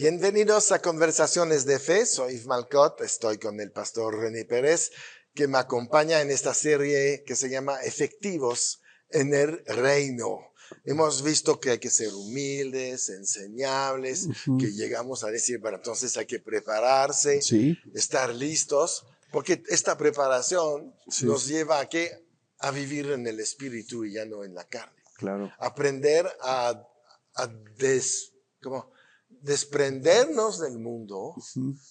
Bienvenidos a Conversaciones de Fe. Soy Yves Malcott, estoy con el pastor René Pérez, que me acompaña en esta serie que se llama Efectivos en el Reino. Hemos visto que hay que ser humildes, enseñables, que llegamos a decir, bueno, entonces hay que prepararse, estar listos, porque esta preparación nos lleva a ¿qué? A vivir en el espíritu y ya no en la carne. Claro. Aprender a desprendernos del mundo,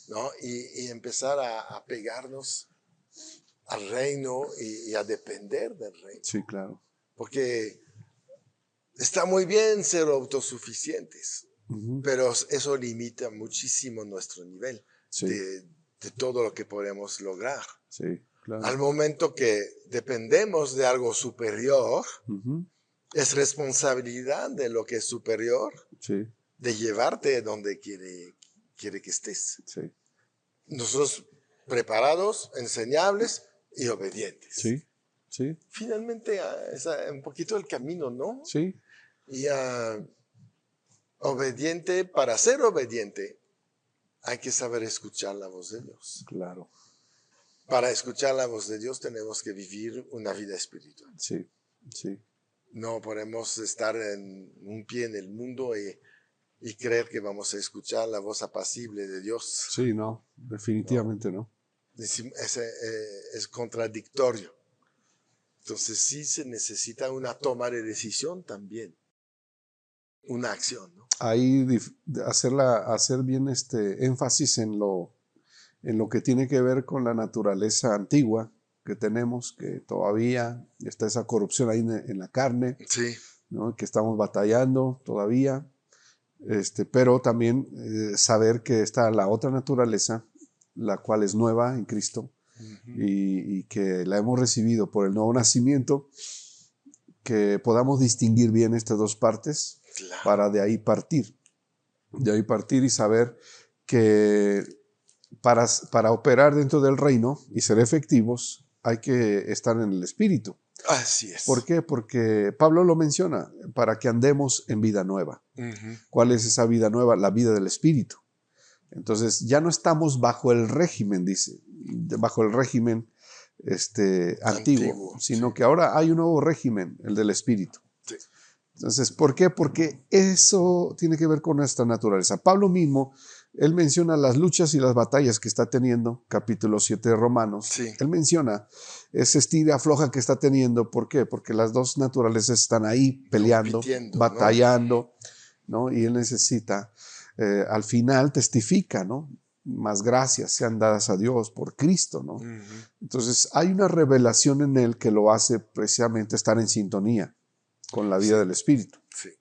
¿no? Y empezar a pegarnos al reino y a depender del reino. Sí, claro. Porque está muy bien ser autosuficientes, pero eso limita muchísimo nuestro nivel de todo lo que podemos lograr. Sí, claro. Al momento que dependemos de algo superior, es responsabilidad de lo que es superior de llevarte donde quiere que estés. Sí. Nosotros preparados, enseñables y obedientes. Sí, sí. Finalmente es un poquito el camino, ¿no? Sí. Y obediente, para ser obediente, hay que saber escuchar la voz de Dios. Claro. Para escuchar la voz de Dios tenemos que vivir una vida espiritual. Sí, sí. No podemos estar en un pie en el mundo y creer que vamos a escuchar la voz apacible de Dios. Sí, no, definitivamente no. Es contradictorio. Entonces sí se necesita una toma de decisión también, una acción, ¿no? Ahí hacer bien énfasis en lo que tiene que ver con la naturaleza antigua que tenemos, que todavía está esa corrupción ahí en la carne, sí, ¿no? Que estamos batallando todavía. Pero también saber que está la otra naturaleza, la cual es nueva en Cristo, y que la hemos recibido por el nuevo nacimiento, que podamos distinguir bien estas dos partes, claro, para de ahí partir y saber que para operar dentro del reino y ser efectivos hay que estar en el Espíritu. Así es. ¿Por qué? Porque Pablo lo menciona, para que andemos en vida nueva. ¿Cuál es esa vida nueva? La vida del Espíritu. Entonces ya no estamos bajo el régimen, dice, bajo el régimen antiguo, sino que ahora hay un nuevo régimen, el del Espíritu. Sí. Entonces, ¿por qué? Porque eso tiene que ver con nuestra naturaleza. Pablo mismo, él menciona las luchas y las batallas que está teniendo, capítulo 7 de Romanos. Sí. Él menciona ese estira afloja que está teniendo. ¿Por qué? Porque las dos naturalezas están ahí peleando, batallando, ¿no? Y él necesita, al final testifica, ¿no? Más gracias sean dadas a Dios por Cristo, ¿no? Entonces, hay una revelación en él que lo hace precisamente estar en sintonía con la vida del Espíritu. Sí.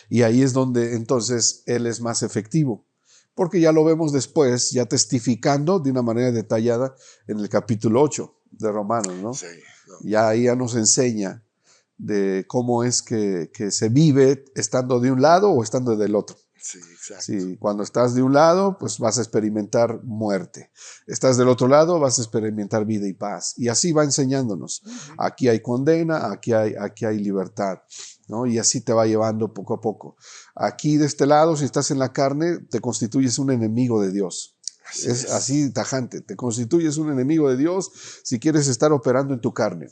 Y ahí es donde entonces él es más efectivo, porque ya lo vemos después, ya testificando de una manera detallada en el capítulo 8 de Romanos, ¿no? Sí, no. Ya ahí ya nos enseña de cómo es que se vive estando de un lado o estando del otro. Sí, exacto. Sí, cuando estás de un lado, pues vas a experimentar muerte. Estás del otro lado, vas a experimentar vida y paz. Y así va enseñándonos. Aquí hay condena, aquí hay libertad, ¿no? Y así te va llevando poco a poco. Aquí de este lado, si estás en la carne, te constituyes un enemigo de Dios. Es así tajante. Te constituyes un enemigo de Dios si quieres estar operando en tu carne.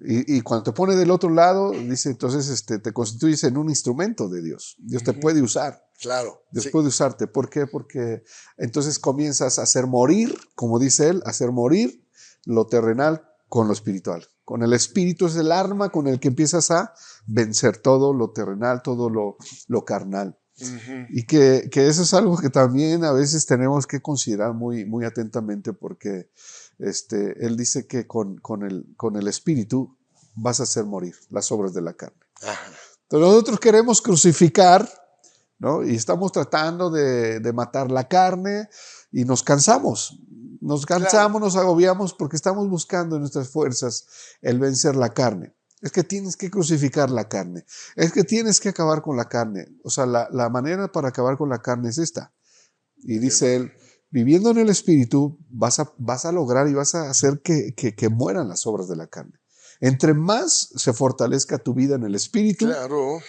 Y cuando te pone del otro lado, dice, entonces te constituyes en un instrumento de Dios. Dios te puede usar. Claro. Dios puede usarte. ¿Por qué? Porque entonces comienzas a hacer morir, como dice él, hacer morir lo terrenal con lo espiritual. Con el espíritu es el arma con el que empiezas a vencer todo lo terrenal, todo lo carnal. Y que eso es algo que también a veces tenemos que considerar muy, muy atentamente, porque él dice que con el espíritu vas a hacer morir las obras de la carne. Entonces nosotros queremos crucificar, ¿no? Y estamos tratando de matar la carne y nos cansamos. Claro. Nos agobiamos porque estamos buscando en nuestras fuerzas el vencer la carne. Es que tienes que crucificar la carne. Es que tienes que acabar con la carne. O sea, la manera para acabar con la carne es esta. Y dice él, viviendo en el Espíritu, vas a lograr y vas a hacer que mueran las obras de la carne. Entre más se fortalezca tu vida en el Espíritu, claro,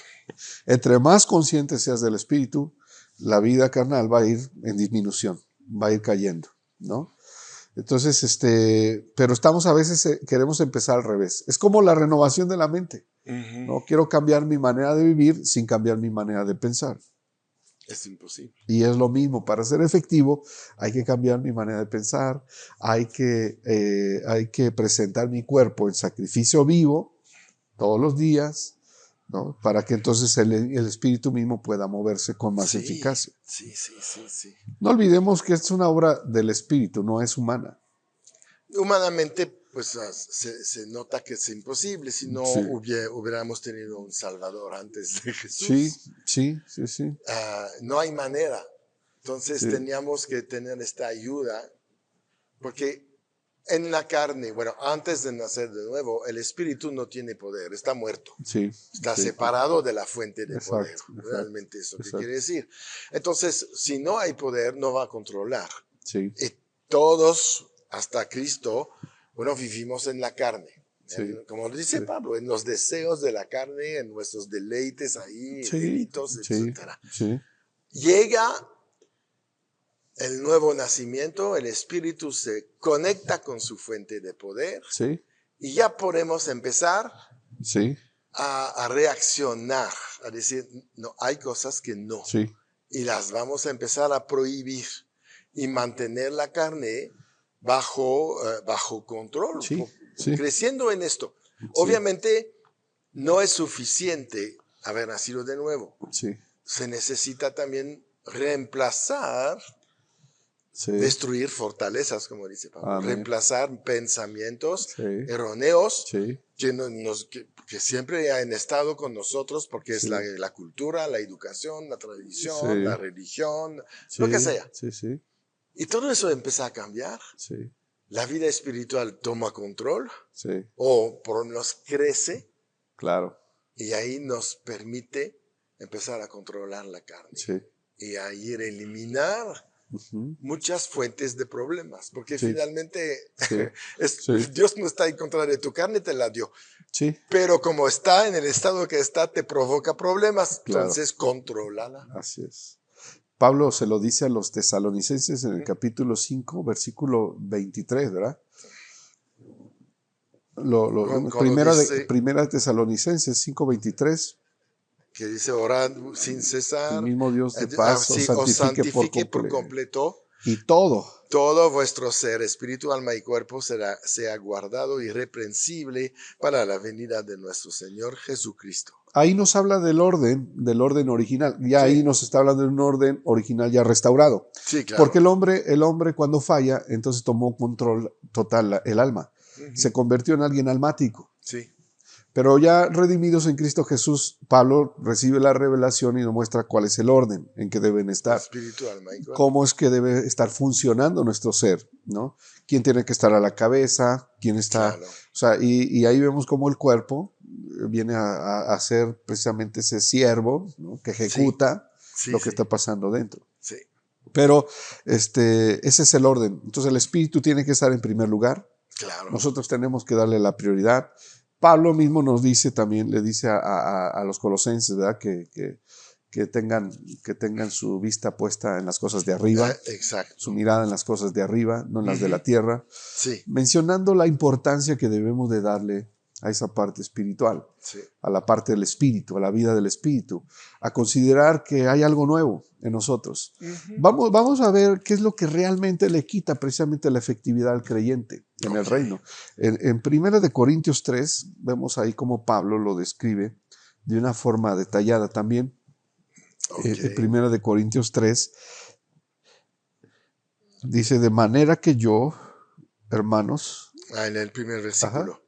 entre más consciente seas del Espíritu, la vida carnal va a ir en disminución, va a ir cayendo, ¿no? Entonces, pero estamos a veces, queremos empezar al revés. Es como la renovación de la mente, ¿no? Quiero cambiar mi manera de vivir sin cambiar mi manera de pensar. Es imposible. Y es lo mismo, para ser efectivo hay que cambiar mi manera de pensar, hay que presentar mi cuerpo en sacrificio vivo todos los días, ¿no? Para que entonces el espíritu mismo pueda moverse con más eficacia. Sí. No olvidemos que es una obra del espíritu, no es humana. Humanamente, pues se nota que es imposible si no Sí. hubiéramos tenido un Salvador antes de Jesús. Sí. No hay manera. Entonces Sí. teníamos que tener esta ayuda, porque en la carne, bueno, antes de nacer de nuevo, el espíritu no tiene poder, está muerto. Sí. Está Sí. separado de la fuente de Exacto, poder. exacto, Realmente eso que exacto. quiere decir. Entonces, si no hay poder, no va a controlar. Sí. Y todos, hasta Cristo, bueno, vivimos en la carne. Sí. Como dice Sí. Pablo, en los deseos de la carne, en nuestros deleites ahí, Sí. delitos, Sí. etc. Sí. Llega el nuevo nacimiento, el espíritu se conecta con su fuente de poder Sí. y ya podemos empezar Sí. a reaccionar, a decir, no, hay cosas que no. Sí. Y las vamos a empezar a prohibir y mantener la carne bajo control, Sí. Sí. creciendo en esto. Obviamente no es suficiente haber nacido de nuevo. Sí. Se necesita también reemplazar, Sí. destruir fortalezas, como dice Pablo, Amén. reemplazar pensamientos Sí. erróneos Sí. que siempre han estado con nosotros, porque es Sí. la cultura, la educación, la tradición, Sí. la religión, Sí. lo que sea. Sí. Y todo eso empieza a cambiar. Sí. La vida espiritual toma control, Sí. o por lo menos crece, Claro. y ahí nos permite empezar a controlar la carne. Sí. Y a ir a eliminar Ujú. muchas fuentes de problemas, porque Sí. finalmente Sí. Sí. Dios no está en contra de tu carne, te la dio. Sí. Pero como está en el estado que está, te provoca problemas, Claro. entonces contrólala. Así es. Pablo se lo dice a los tesalonicenses en el capítulo 5, versículo 23, ¿verdad? Cuando dice Primera Tesalonicenses 5:23. que dice orad sin cesar, El mismo Dios de paz os sí, santifique por completo. Y todo. Todo vuestro ser, espíritu, alma y cuerpo sea guardado irreprensible para la venida de nuestro Señor Jesucristo. Ahí nos habla del orden original. Ya Sí. ahí nos está hablando de un orden original ya restaurado. Sí, claro. Porque el hombre cuando falla, entonces tomó control total el alma. Se convirtió en alguien almático. Sí. Pero ya redimidos en Cristo Jesús, Pablo recibe la revelación y nos muestra cuál es el orden en que deben estar. Espíritu, alma y cuerpo. Cómo es que debe estar funcionando nuestro ser, ¿no? ¿Quién tiene que estar a la cabeza? ¿Quién está? Claro. O sea, y ahí vemos cómo el cuerpo viene a ser precisamente ese siervo, ¿no? Que ejecuta lo que está pasando dentro. Sí. Pero ese es el orden. Entonces el espíritu tiene que estar en primer lugar. Claro. Nosotros tenemos que darle la prioridad. Pablo mismo nos dice también, le dice a los colosenses, ¿verdad? Que tengan su vista puesta en las cosas de arriba. Exacto. Su mirada en las cosas de arriba, no en las de la tierra. Sí. Mencionando la importancia que debemos de darle a esa parte espiritual, Sí. a la parte del espíritu, a la vida del espíritu, a considerar que hay algo nuevo en nosotros. Vamos a ver qué es lo que realmente le quita precisamente la efectividad al creyente en el reino. En 1 Corintios 3, vemos ahí cómo Pablo lo describe de una forma detallada también. En 1 Corintios 3, dice, de manera que yo, hermanos... En el primer versículo. Ajá.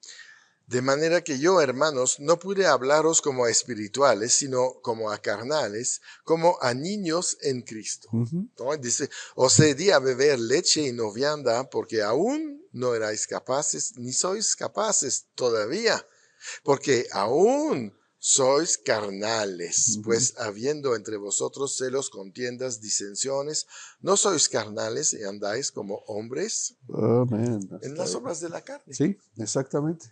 De manera que yo, hermanos, no pude hablaros como a espirituales, sino como a carnales, como a niños en Cristo. ¿No? Dice, os di a beber leche y no vianda, porque aún no erais capaces, ni sois capaces todavía, porque aún sois carnales, pues habiendo entre vosotros celos, contiendas, disensiones, no sois carnales y andáis como hombres en las obras de la carne. Sí, exactamente.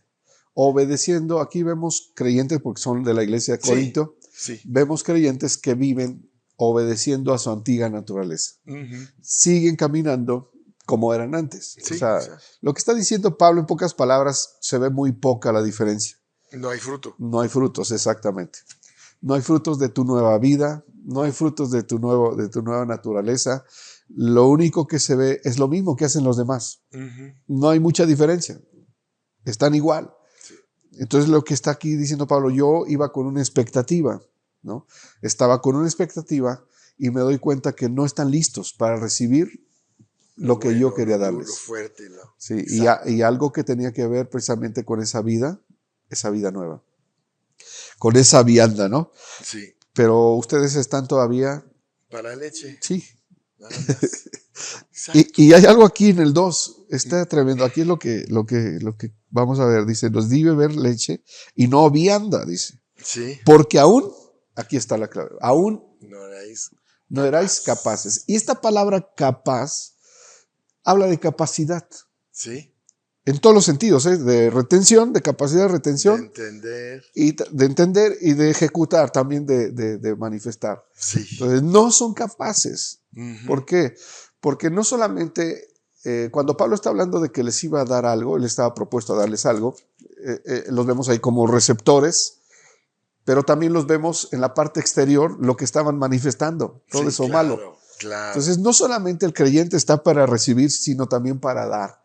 Obedeciendo, aquí vemos creyentes, porque son de la iglesia de Corinto, Sí. vemos creyentes que viven obedeciendo a su antigua naturaleza. Ujú. Siguen caminando como eran antes. Sí, O sea, exacto. lo que está diciendo Pablo en pocas palabras, se ve muy poca la diferencia. No hay fruto. No hay frutos, exactamente. No hay frutos de tu nueva vida, no hay frutos de tu nueva naturaleza. Lo único que se ve es lo mismo que hacen los demás. Ujú. No hay mucha diferencia. Están igual. Sí. Entonces lo que está aquí diciendo Pablo, yo iba con una expectativa, ¿no? Estaba con una expectativa y me doy cuenta que no están listos para recibir lo que yo quería Lo duro, darles. fuerte. Sí, Exacto. y algo que tenía que ver precisamente con esa vida nueva, con esa vianda, ¿no? Sí. Pero ustedes están todavía, Para leche, sí. nada más. Exacto. Y hay algo aquí en el 2, está tremendo. Aquí es lo que vamos a ver. Dice, nos di beber leche y no vianda, dice. Sí. Porque aún, aquí está la clave, aún No erais no erais capaces. Y esta palabra capaz habla de capacidad. Sí. En todos los sentidos, ¿eh? De retención, de capacidad de De retención, entender. y de entender y de ejecutar, también de manifestar. Sí. Entonces, no son capaces. Ujú. ¿Por qué? Porque no solamente cuando Pablo está hablando de que les iba a dar algo, él estaba propuesto a darles algo, los vemos ahí como receptores, pero también los vemos en la parte exterior, lo que estaban manifestando, todo Sí, eso claro, malo. claro. Entonces, no solamente el creyente está para recibir, sino también para dar.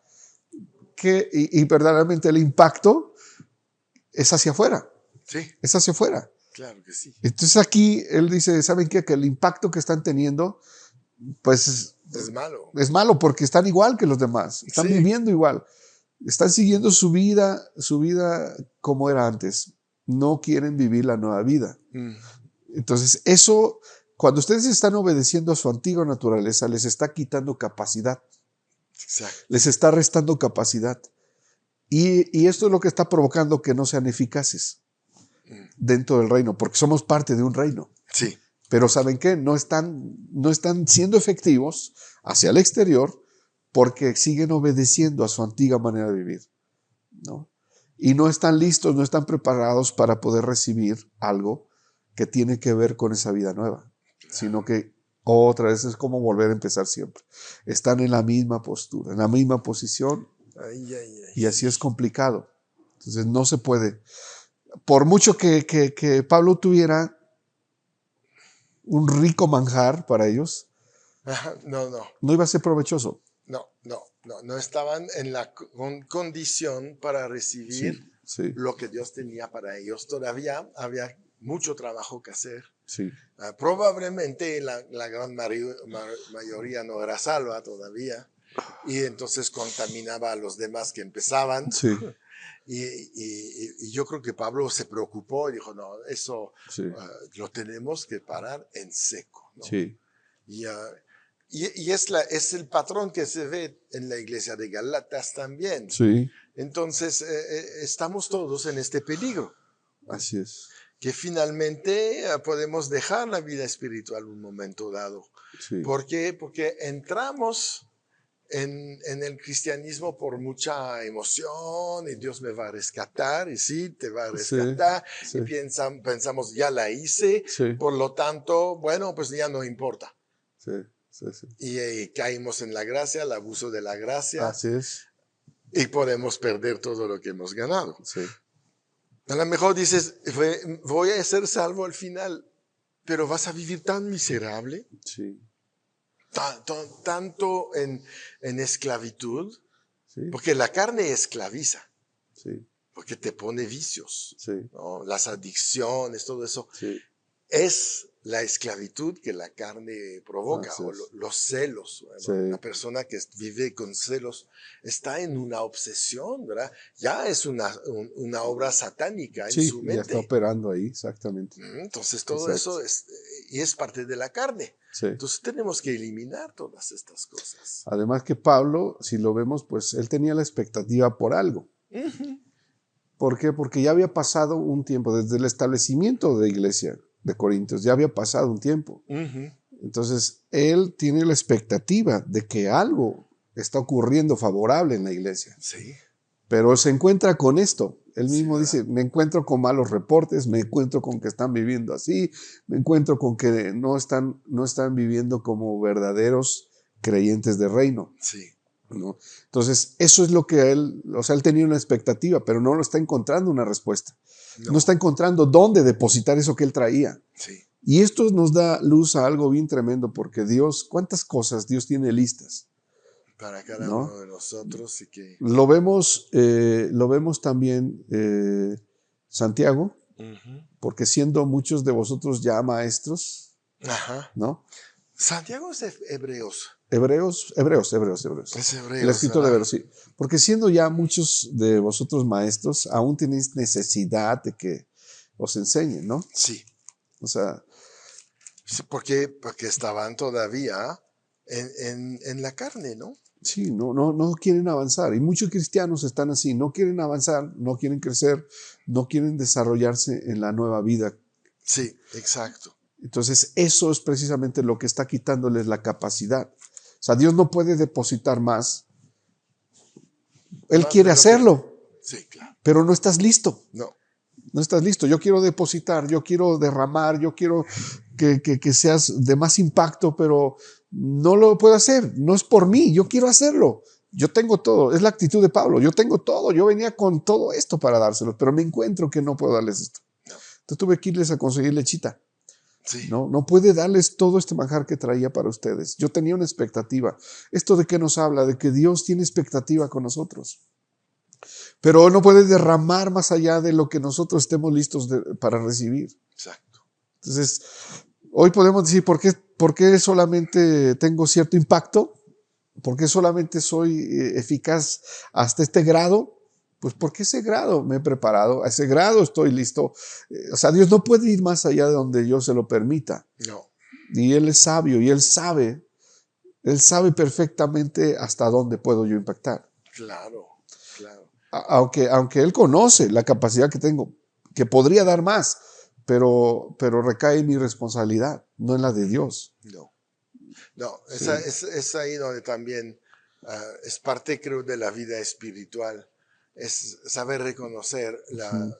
Y verdaderamente el impacto es hacia afuera, Sí, es hacia afuera. claro que sí. Entonces aquí él dice, ¿saben qué? Que el impacto que están teniendo, pues Es malo. es malo porque están igual que los demás, están Sí. viviendo igual, están siguiendo su vida como era antes, no quieren vivir la nueva vida. Mm. Entonces eso, cuando ustedes están obedeciendo a su antigua naturaleza, les está quitando capacidad, Exacto. les está restando capacidad. Y esto es lo que está provocando que no sean eficaces dentro del reino, porque somos parte de un reino. Sí. Pero ¿saben qué? No están siendo efectivos hacia el exterior porque siguen obedeciendo a su antigua manera de vivir, ¿no? Y no están listos, no están preparados para poder recibir algo que tiene que ver con esa vida nueva, sino que otra vez es como volver a empezar siempre. Están en la misma postura, en la misma posición, Ay, ay, ay. y así es complicado. Entonces no se puede. Por mucho que Pablo tuviera un rico manjar para ellos, Ajá, no, no, no iba a ser provechoso. no estaban en la condición para recibir Sí, sí, lo que Dios tenía para ellos. Todavía había mucho trabajo que hacer. sí, Probablemente la gran mayoría no era salva todavía y entonces contaminaba a los demás que empezaban. sí, Y yo creo que Pablo se preocupó y dijo, no, eso sí, lo tenemos que parar en seco, ¿no? sí, Y, es el patrón que se ve en la iglesia de Galatas también. sí, Entonces, estamos todos en este peligro, así es. que finalmente podemos dejar la vida espiritual un momento dado. Sí, ¿Por qué? Porque entramos en el cristianismo por mucha emoción y Dios me va a rescatar y sí, te va a sí, rescatar sí, y pensamos, ya la hice, sí, por lo tanto, bueno, pues ya no importa. sí, sí, sí. Y caímos en la gracia, el abuso de la gracia Así es. y podemos perder todo lo que hemos ganado. Sí, A lo mejor dices, voy a ser salvo al final, pero vas a vivir tan miserable, sí, tanto en esclavitud, sí, porque la carne esclaviza, sí, porque te pone vicios, sí, ¿no? Las adicciones, todo eso. sí, Es la esclavitud que la carne provoca, así o es. los celos. Sí, Una persona que vive con celos está en una obsesión, ¿verdad? Ya es una obra satánica en sí, su ya está mente. operando ahí, exactamente. Entonces todo Exacto. eso y es parte de la carne. Sí. Entonces tenemos que eliminar todas estas cosas. Además que Pablo, si lo vemos, pues él tenía la expectativa por algo. ¿Por qué? Porque ya había pasado un tiempo, desde el establecimiento de iglesia de Corintios, ya había pasado un tiempo. Entonces, él tiene la expectativa de que algo está ocurriendo favorable en la iglesia. Sí. Pero se encuentra con esto. Él Sí, mismo ¿verdad? dice, me encuentro con malos reportes, me encuentro con que están viviendo así, me encuentro con que no están viviendo como verdaderos creyentes de reino, Sí, ¿no? Entonces, eso es lo que él, o sea, él tenía una expectativa, pero no lo está encontrando una respuesta. No no, está encontrando dónde depositar eso que él traía. sí, Y esto nos da luz a algo bien tremendo, porque Dios, ¿cuántas cosas Dios tiene listas? para cada ¿No? uno de nosotros y que... Lo vemos también Santiago, Ujú. porque siendo muchos de vosotros ya maestros, Ajá. ¿no? Santiago es de Hebreos. Hebreos. Es El Hebreos, escritor de ¿verdad? Hebreos, sí. Porque siendo ya muchos de vosotros maestros, aún tenéis necesidad de que os enseñen, ¿no? Sí, O sea, sí, porque estaban todavía en la carne, ¿no? sí, no quieren avanzar. Y muchos cristianos están así, no quieren avanzar, no quieren crecer, no quieren desarrollarse en la nueva vida. Sí, exacto. Entonces, eso es precisamente lo que está quitándoles la capacidad. O sea, Dios no puede depositar más. Él Más quiere de lo que... hacerlo, Sí, claro. pero no estás listo. No, No estás listo. Yo quiero depositar, yo quiero derramar, yo quiero que seas de más impacto, pero no lo puedo hacer. No es por mí, yo quiero hacerlo. Yo tengo todo. Es la actitud de Pablo. Yo tengo todo. Yo venía con todo esto para dárselos, pero me encuentro que no puedo darles esto. no. Entonces tuve que irles a conseguir lechita. Sí, No puede darles todo este manjar que traía para ustedes. Yo tenía una expectativa. ¿Esto de qué nos habla? De que Dios tiene expectativa con nosotros. Pero no puede derramar más allá de lo que nosotros estemos listos para recibir. exacto. Entonces, hoy podemos decir, ¿por qué solamente tengo cierto impacto? ¿Por qué solamente soy eficaz hasta este grado? Pues porque ese grado me he preparado, a ese grado estoy listo. O sea, Dios no puede ir más allá de donde yo se lo permita. No, Y Él es sabio y Él sabe perfectamente hasta dónde puedo yo impactar. claro, claro. Aunque Él conoce la capacidad que tengo, que podría dar más, pero recae en mi responsabilidad, no en la de Dios. No, no. Sí. Es ahí donde también es parte, creo, de la vida espiritual. Es saber reconocer Ujú.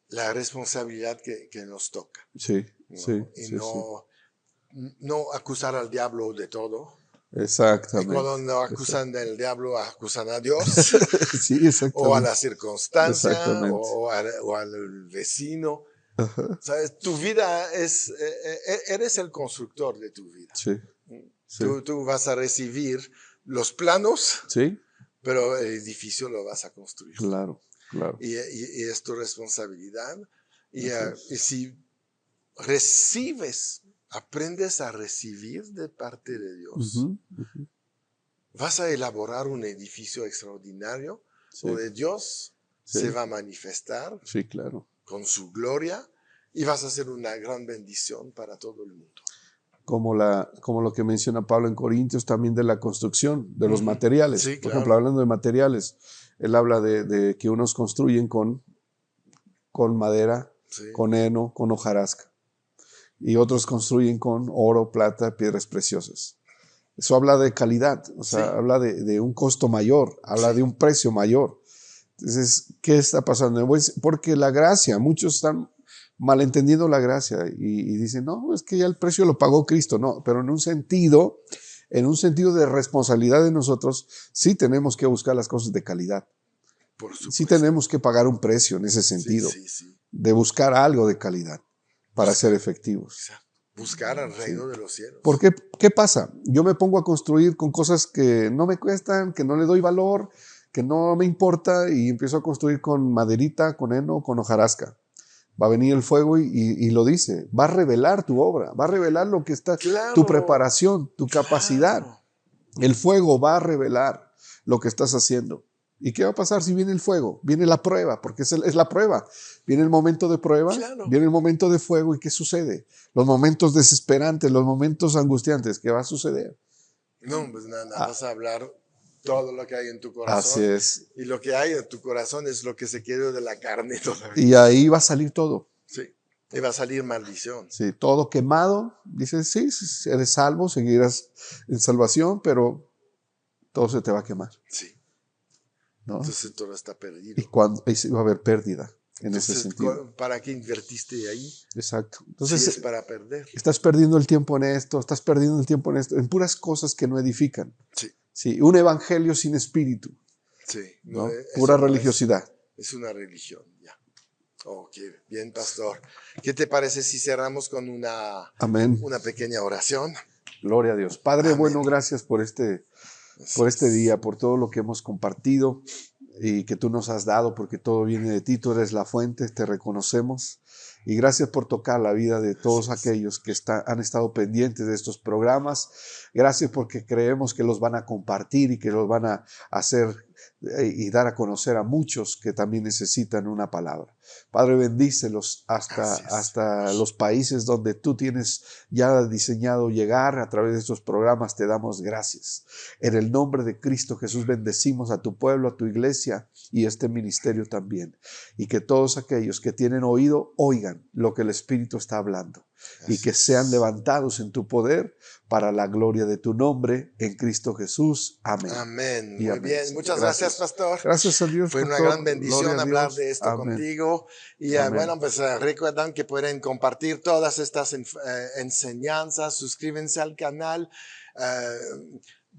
la responsabilidad que nos toca, Sí, sí, ¿no? Y sí, sí. no acusar al diablo de todo. Y cuando Exactamente. no acusan del diablo, acusan a Dios Sí, o a la exactamente. circunstancia Exactamente. o al vecino. Ajá. ¿Sabes? Tu vida eres el constructor de tu vida. Sí, sí, Tú vas a recibir los planos, sí, pero el edificio lo vas a construir tú. claro, claro. Y es tu responsabilidad. Así Y es. si recibes, aprendes a recibir de parte de Dios, Ujú, ujú. vas a elaborar un edificio extraordinario Sí, donde Dios se sí, va a manifestar sí, claro. con su gloria y vas a ser una gran bendición para todo el mundo. Como lo que menciona Pablo en Corintios, también de la construcción, de los Ujú. materiales. Sí, Por ejemplo, claro. hablando de materiales, él habla de que unos construyen con madera, Sí, con heno, con hojarasca, y otros construyen con oro, plata, piedras preciosas. Eso habla de calidad, o sea, sí, habla de un costo mayor, habla sí, de un precio mayor. Entonces, ¿qué está pasando? Pues porque la gracia, muchos están malentendiendo la gracia y dicen, no, es que ya el precio lo pagó Cristo, no, pero en un sentido de responsabilidad de nosotros, sí tenemos que buscar las cosas de calidad, por sí supuesto. tenemos que pagar un precio en ese Sí, sentido, sí, sí. de buscar algo de calidad para ser Buscar, efectivos. exacto. Buscar al Sí. reino de los cielos. Porque, ¿qué pasa? Yo me pongo a construir con cosas que no me cuestan, que no le doy valor, que no me importa, y empiezo a construir con maderita, con heno, con hojarasca. Va a venir el fuego y lo dice, va a revelar tu obra, va a revelar lo que está, tu Claro, preparación, tu capacidad. claro. El fuego va a revelar lo que estás haciendo. ¿Y qué va a pasar si viene el fuego? Viene la prueba, porque es la prueba. Viene el momento de prueba, Claro. viene el momento de fuego, ¿y qué sucede? Los momentos desesperantes, los momentos angustiantes, ¿qué va a suceder? No, pues nada, Ah, vas a hablar todo lo que hay en tu así corazón es. y lo que hay en tu corazón es lo que se quedó de la carne Y todavía. ahí va a salir todo. Sí. Y va a salir maldición. Sí, todo quemado. Dices, sí, sí, eres salvo, seguirás en salvación, pero todo se te va a quemar. Sí. ¿no? Entonces todo está perdido. Y va a haber pérdida en ese Entonces, sentido. ¿para qué invertiste ahí? Exacto. Si Entonces, es para perder. estás perdiendo el tiempo en esto, estás perdiendo el tiempo en esto, en puras cosas que no edifican. Sí, Sí, un evangelio sin espíritu, sí. ¿no? Eso Pura no religiosidad. es una religión, ya. Ok, bien, pastor. ¿Qué te parece si cerramos con Amén. una pequeña oración? Gloria a Dios. Padre, Amén. bueno, gracias por este día, por todo lo que hemos compartido y que tú nos has dado, porque todo viene de ti, tú eres la fuente, te reconocemos. Y gracias por tocar la vida de todos aquellos que han estado pendientes de estos programas. Gracias porque creemos que los van a compartir y que los van a hacer y dar a conocer a muchos que también necesitan una palabra. Padre, bendícelos hasta los países donde tú tienes ya diseñado llegar a través de estos programas. Te damos gracias. En el nombre de Cristo Jesús bendecimos a tu pueblo, a tu iglesia y este ministerio también. Y que todos aquellos que tienen oído oigan lo que el Espíritu está hablando. Y que sean levantados en tu poder para la gloria de tu nombre en Cristo Jesús. Amén. Amén. Y Muy amén. bien. Muchas gracias, pastor. Gracias a Dios, Fue una pastor. gran bendición Gloria a hablar Dios. de esto Amén. contigo. Y Amén. bueno, pues recuerdan que pueden compartir todas estas enseñanzas, suscríbanse al canal.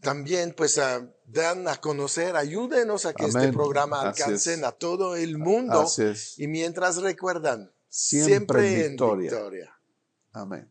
También pues dan a conocer, ayúdenos a que este Amén. programa Así alcance es. a todo el mundo. Así es. Y mientras recuerdan, Siempre en siempre en victoria. victoria. Amén.